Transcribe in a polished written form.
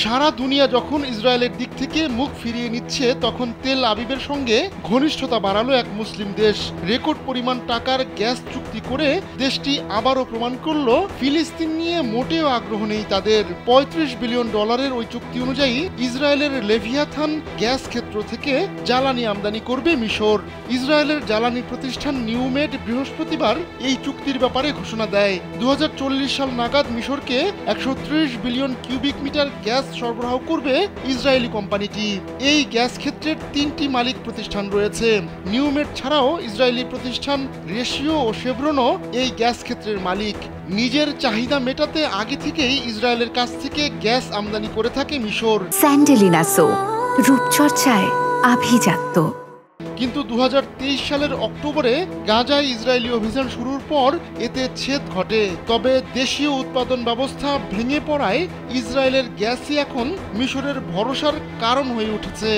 সারা দুনিয়া যখন ইসরায়েলের দিক থেকে মুখ ফিরিয়ে নিচ্ছে, তখন তেল আবিবের সঙ্গে ঘনিষ্ঠতা বাড়ালো এক মুসলিম দেশ। রেকর্ড পরিমাণ টাকার গ্যাস চুক্তি করে দেশটি আবারও প্রমাণ করলো ফিলিস্তিন নিয়ে মোটেও আগ্রহ নেই তাদের। $35 বিলিয়ন ওই চুক্তি অনুযায়ী ইসরায়েলের লেভিয়াথান গ্যাস ক্ষেত্র থেকে জ্বালানি আমদানি করবে মিশর। ইসরায়েলের জ্বালানি প্রতিষ্ঠান নিউমেড বৃহস্পতিবার এই চুক্তির ব্যাপারে ঘোষণা দেয়। 2040 সাল নাগাদ মিশরকে 130 বিলিয়ন কিউবিক মিটার গ্যাস সরবরাহ করবে ইসরায়েলি কোম্পানিটি। এই গ্যাস ক্ষেত্রের 3টি মালিক প্রতিষ্ঠান রয়েছে। নিউমেড ছাড়াও ইসরায়েলি প্রতিষ্ঠান রেশিও ও শেভরনও এই গ্যাস ক্ষেত্রের মালিক। নিজের চাহিদা মেটাতে আগে থেকেই ইসরায়েলের কাছ থেকে গ্যাস আমদানি করে থাকে মিশর। স্যান্ডেলিনা সো, রূপচর্চায় আভিজাত্য। কিন্তু 2023 সালের অক্টোবরে গাজায় ইসরায়েলি অভিযান শুরুর পর এতে ছেদ ঘটে। তবে দেশীয় উৎপাদন ব্যবস্থা ভেঙে পড়ায় ইসরায়েলের গ্যাসই এখন মিশরের ভরসার কারণ হয়ে উঠেছে।